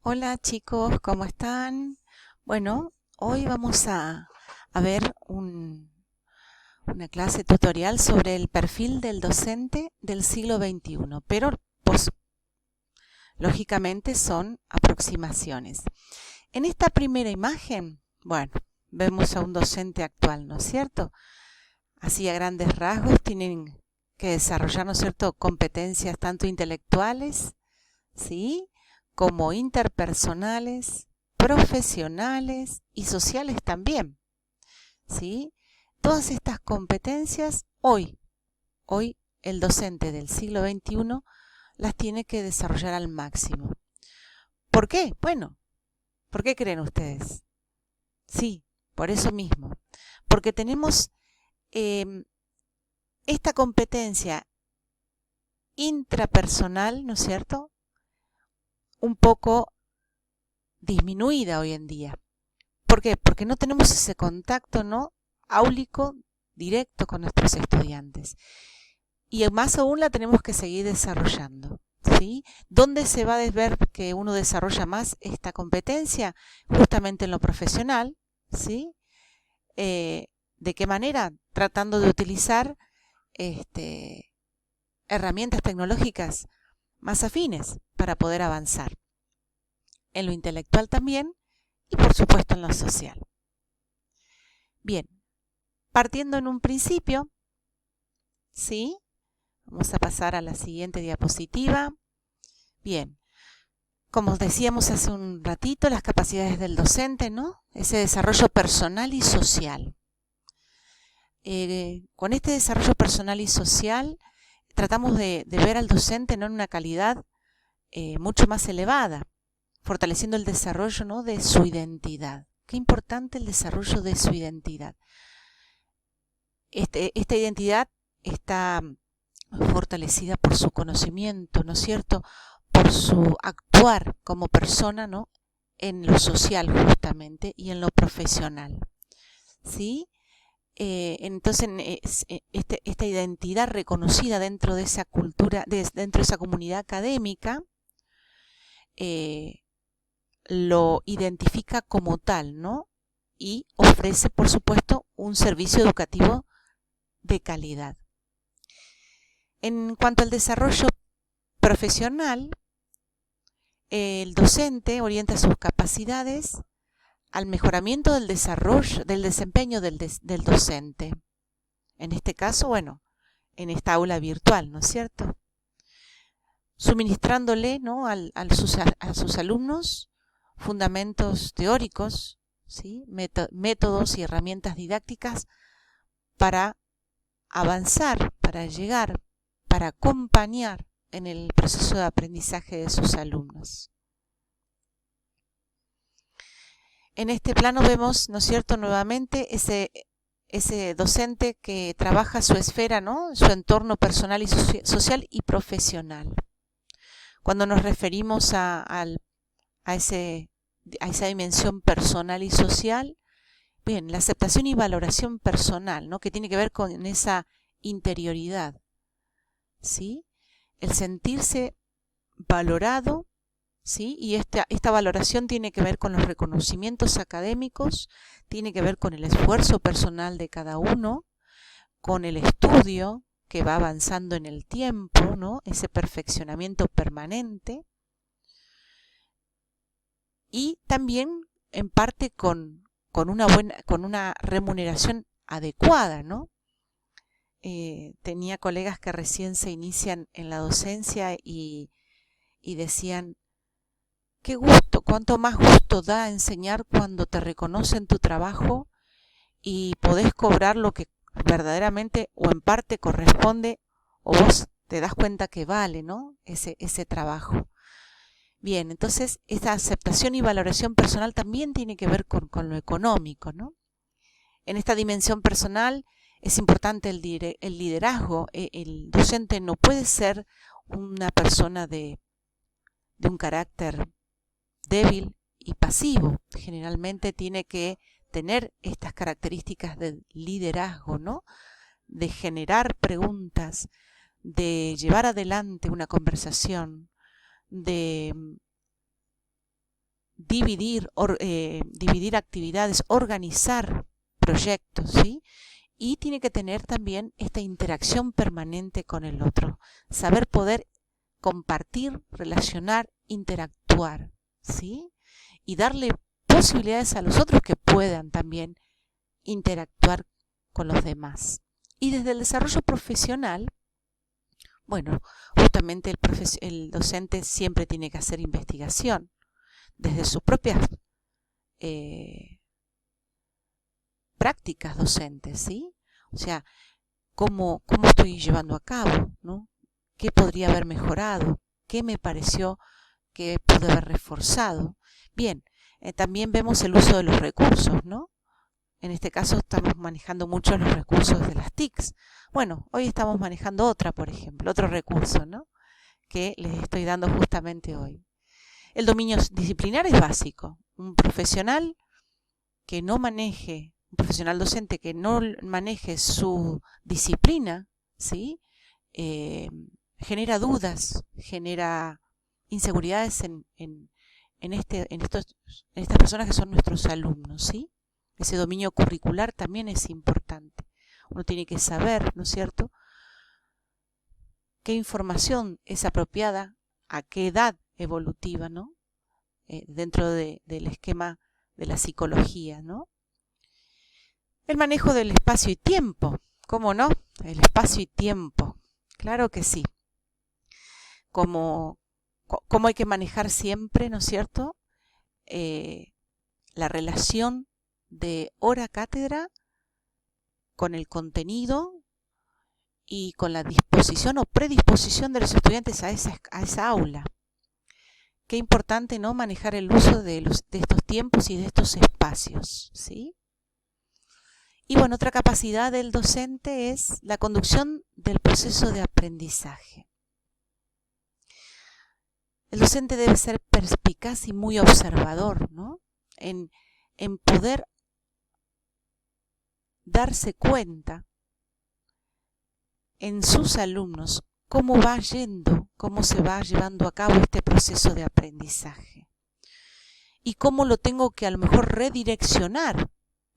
Hola chicos, ¿cómo están? Bueno, hoy vamos a ver una clase tutorial sobre el perfil del docente del siglo XXI, pero pues, lógicamente son aproximaciones. En esta primera imagen, bueno, vemos a un docente actual, ¿no es cierto? Así a grandes rasgos tienen que desarrollar, ¿no es cierto?, competencias tanto intelectuales, ¿sí?, como interpersonales, profesionales y sociales también, ¿sí? Todas estas competencias hoy el docente del siglo XXI las tiene que desarrollar al máximo. ¿Por qué? Bueno, ¿por qué creen ustedes? Sí, por eso mismo. Porque tenemos esta competencia intrapersonal, ¿no es cierto?, un poco disminuida hoy en día. ¿Por qué? Porque no tenemos ese contacto, ¿no?, áulico directo con nuestros estudiantes. Y más aún la tenemos que seguir desarrollando, ¿sí? ¿Dónde se va a ver que uno desarrolla más esta competencia? Justamente en lo profesional, ¿sí? ¿De qué manera? Tratando de utilizar herramientas tecnológicas más afines para poder avanzar. En lo intelectual también y por supuesto en lo social. Bien, partiendo en un principio, ¿sí? Vamos a pasar a la siguiente diapositiva. Bien, como decíamos hace un ratito, las capacidades del docente, ¿no? Ese desarrollo personal y social. Con este desarrollo personal y social tratamos de ver al docente, ¿no?, en una calidad mucho más elevada, fortaleciendo el desarrollo, ¿no?, de su identidad. Qué importante el desarrollo de su identidad. Esta identidad está fortalecida por su conocimiento, ¿no es cierto?, por su actuar como persona, ¿no?, en lo social justamente y en lo profesional, ¿sí? Entonces esta identidad reconocida dentro de esa cultura, dentro de esa comunidad académica, lo identifica como tal, ¿no?, y ofrece, por supuesto, un servicio educativo de calidad. En cuanto al desarrollo profesional, el docente orienta sus capacidades al mejoramiento del desarrollo, del desempeño del docente. En este caso, bueno, en esta aula virtual, ¿no es cierto?, suministrándole, ¿no?, a sus alumnos fundamentos teóricos, ¿sí?, métodos y herramientas didácticas para avanzar, para llegar, para acompañar en el proceso de aprendizaje de sus alumnos. En este plano vemos, ¿no es cierto?, nuevamente ese docente que trabaja su esfera, ¿no?, su entorno personal y social y profesional. Cuando nos referimos a esa dimensión personal y social, bien, la aceptación y valoración personal, ¿no?, que tiene que ver con esa interioridad, ¿sí?, el sentirse valorado, ¿sí?, y esta valoración tiene que ver con los reconocimientos académicos, tiene que ver con el esfuerzo personal de cada uno, con el estudio que va avanzando en el tiempo, ¿no?, ese perfeccionamiento permanente, y también en parte con una remuneración adecuada, ¿no? Tenía colegas que recién se inician en la docencia y decían: qué gusto, cuánto más gusto da enseñar cuando te reconocen tu trabajo y podés cobrar lo que verdaderamente o en parte corresponde, o vos te das cuenta que vale, ¿no?, ese trabajo. Bien, entonces esta aceptación y valoración personal también tiene que ver con lo económico, ¿no? En esta dimensión personal es importante el liderazgo. El docente no puede ser una persona de un carácter débil y pasivo. Generalmente tiene que tener estas características de liderazgo, ¿no?, de generar preguntas, de llevar adelante una conversación, de dividir actividades, organizar proyectos, ¿sí? Y tiene que tener también esta interacción permanente con el otro, saber poder compartir, relacionar, interactuar, ¿sí? Y darle posibilidades a los otros que puedan también interactuar con los demás. Y desde el desarrollo profesional, bueno, justamente el docente siempre tiene que hacer investigación desde sus propias prácticas docentes, ¿sí? O sea, cómo estoy llevando a cabo, ¿no? ¿Qué podría haber mejorado? ¿Qué me pareció que pude haber reforzado? Bien, también vemos el uso de los recursos, ¿no? En este caso estamos manejando mucho los recursos de las TICs. Bueno, hoy estamos manejando otra, por ejemplo, otro recurso, ¿no? Que les estoy dando justamente hoy. El dominio disciplinar es básico. Un profesional docente que no maneje su disciplina, ¿sí? Genera dudas, genera inseguridades en estas personas que son nuestros alumnos, ¿sí? Ese dominio curricular también es importante. Uno tiene que saber, ¿no es cierto?, qué información es apropiada, a qué edad evolutiva, ¿no? Dentro del esquema de la psicología, ¿no? El manejo del espacio y tiempo, ¿cómo no? El espacio y tiempo, claro que sí. Cómo hay que manejar siempre, ¿no es cierto?, la relación de hora-cátedra con el contenido y con la disposición o predisposición de los estudiantes a esa aula. Qué importante, ¿no?, manejar el uso de estos tiempos y de estos espacios, ¿sí? Y bueno, otra capacidad del docente es la conducción del proceso de aprendizaje. El docente debe ser perspicaz y muy observador, ¿no?, en poder darse cuenta en sus alumnos cómo va yendo, cómo se va llevando a cabo este proceso de aprendizaje y cómo lo tengo que a lo mejor redireccionar,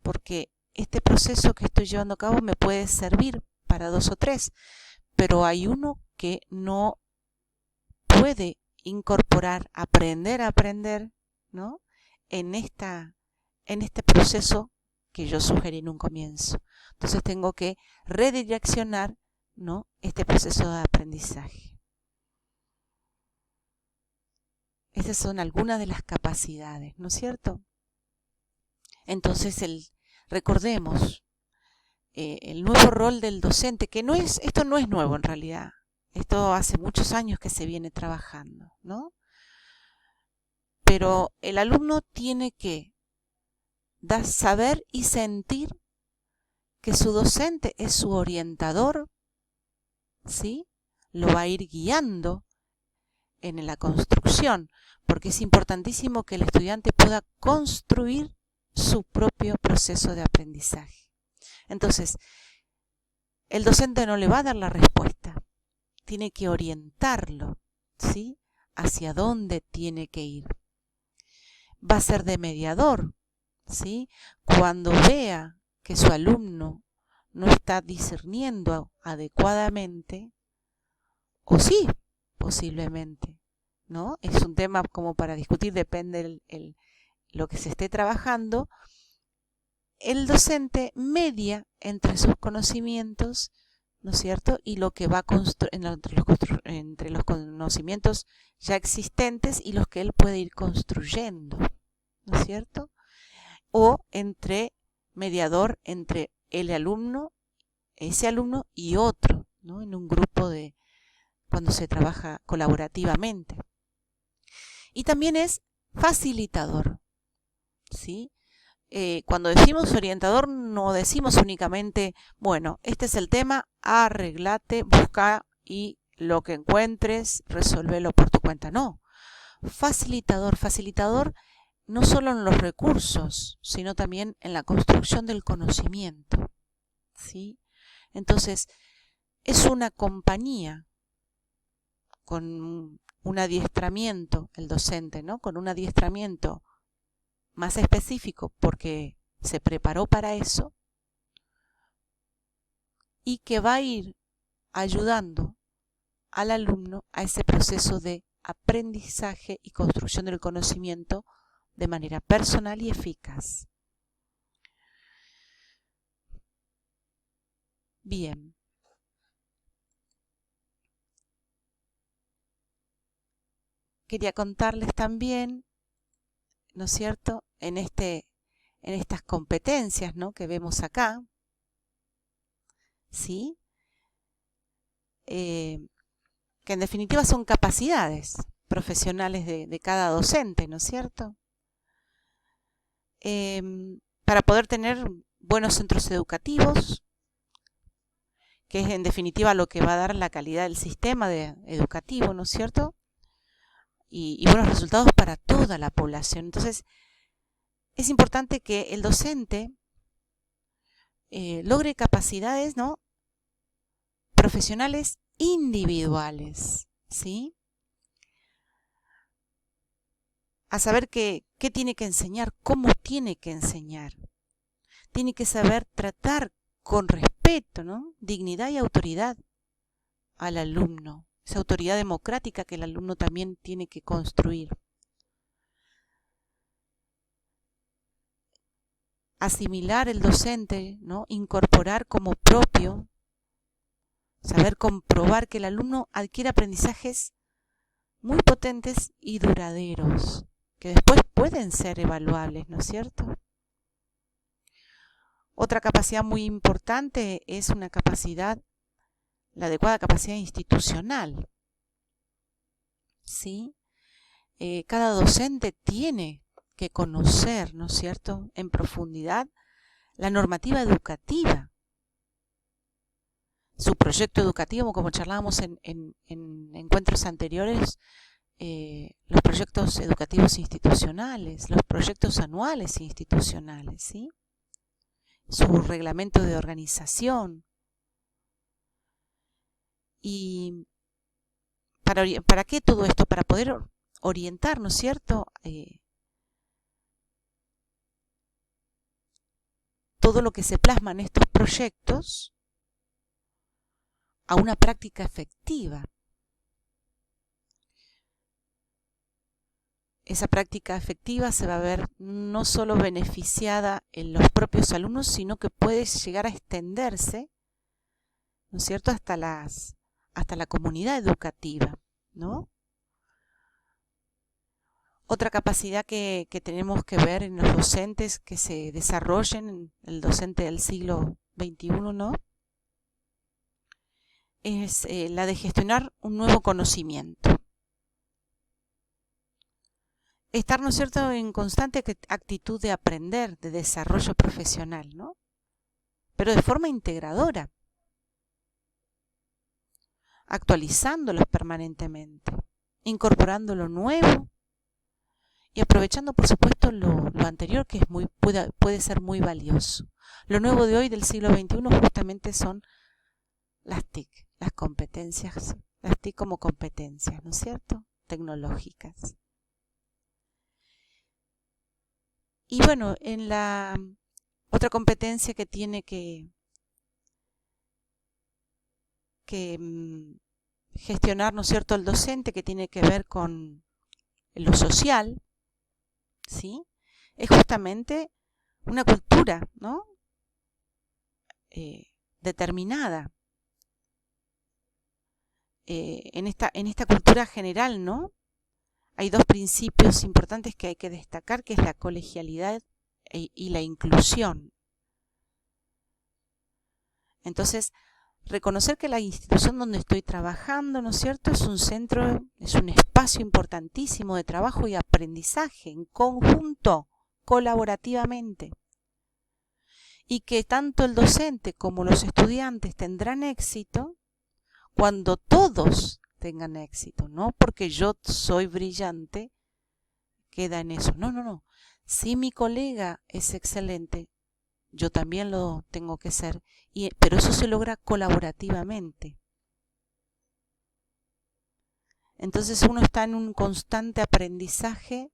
porque este proceso que estoy llevando a cabo me puede servir para 2 o 3, pero hay uno que no puede incorporar, aprender a aprender, ¿no?, en este proceso que yo sugerí en un comienzo. Entonces tengo que redireccionar, ¿no?, este proceso de aprendizaje. Esas son algunas de las capacidades, ¿no es cierto? Entonces recordemos el nuevo rol del docente, que esto no es nuevo en realidad. Esto hace muchos años que se viene trabajando, ¿no? Pero el alumno tiene que saber y sentir que su docente es su orientador, ¿sí? Lo va a ir guiando en la construcción, porque es importantísimo que el estudiante pueda construir su propio proceso de aprendizaje. Entonces, el docente no le va a dar la respuesta, tiene que orientarlo, ¿sí?, hacia dónde tiene que ir. Va a ser de mediador, ¿sí? Cuando vea que su alumno no está discerniendo adecuadamente, o sí, posiblemente, ¿no? Es un tema como para discutir, depende lo que se esté trabajando. El docente media entre sus conocimientos, ¿no es cierto?, y lo que va entre los conocimientos ya existentes y los que él puede ir construyendo, ¿no es cierto? O mediador entre ese alumno y otro, ¿no?, en un grupo cuando se trabaja colaborativamente. Y también es facilitador, ¿sí? Cuando decimos orientador no decimos únicamente, bueno, este es el tema, arreglate, busca y lo que encuentres, resolvelo por tu cuenta. No, facilitador no solo en los recursos, sino también en la construcción del conocimiento, ¿sí? Entonces, es una compañía con un adiestramiento, el docente, ¿no?, con un adiestramiento más específico porque se preparó para eso y que va a ir ayudando al alumno a ese proceso de aprendizaje y construcción del conocimiento de manera personal y eficaz. Bien. Quería contarles también, ¿no es cierto?, en estas competencias, ¿no?, que vemos acá, ¿sí? Que en definitiva son capacidades profesionales de cada docente, ¿no es cierto? Para poder tener buenos centros educativos, que es en definitiva lo que va a dar la calidad del sistema educativo, ¿no es cierto? Y buenos resultados para toda la población. Entonces, es importante que el docente logre capacidades, ¿no?, profesionales individuales, ¿sí? A saber qué tiene que enseñar, cómo tiene que enseñar. Tiene que saber tratar con respeto, ¿no?, dignidad y autoridad al alumno. Esa autoridad democrática que el alumno también tiene que construir. Asimilar el docente, ¿no?, incorporar como propio, saber comprobar que el alumno adquiere aprendizajes muy potentes y duraderos, que después pueden ser evaluables, ¿no es cierto? Otra capacidad muy importante es una capacidad, la adecuada capacidad institucional, ¿sí? Cada docente tiene que conocer, ¿no es cierto?, en profundidad la normativa educativa, su proyecto educativo, como charlábamos en encuentros anteriores, los proyectos educativos institucionales, los proyectos anuales institucionales, ¿sí?, su reglamento de organización. ¿Y para qué todo esto? Para poder orientar, ¿no es cierto?, todo lo que se plasma en estos proyectos a una práctica efectiva. Esa práctica efectiva se va a ver no solo beneficiada en los propios alumnos, sino que puede llegar a extenderse, ¿no es cierto?, hasta la comunidad educativa, ¿no? Otra capacidad que tenemos que ver en los docentes que se desarrollen, el docente del siglo XXI, ¿no?, es la de gestionar un nuevo conocimiento. Estar, ¿no es cierto?, en constante actitud de aprender, de desarrollo profesional, ¿no?, pero de forma integradora, actualizándolos permanentemente, incorporando lo nuevo y aprovechando, por supuesto, lo anterior, que es puede ser muy valioso. Lo nuevo de hoy, del siglo XXI, justamente son las TIC, las competencias, las TIC como competencias, ¿no es cierto?, tecnológicas. Y bueno, en la otra competencia que tiene que gestionar, ¿no es cierto?, el docente, que tiene que ver con lo social, ¿sí?, es justamente una cultura, ¿no?, determinada. En esta cultura general, ¿no?, hay dos principios importantes que hay que destacar, que es la colegialidad y la inclusión. Entonces, reconocer que la institución donde estoy trabajando, ¿no es cierto?, es un centro, es un espacio importantísimo de trabajo y aprendizaje en conjunto, colaborativamente. Y que tanto el docente como los estudiantes tendrán éxito cuando todos tengan éxito, no porque yo soy brillante, queda en eso. No. Si mi colega es excelente, yo también lo tengo que ser, pero eso se logra colaborativamente. Entonces uno está en un constante aprendizaje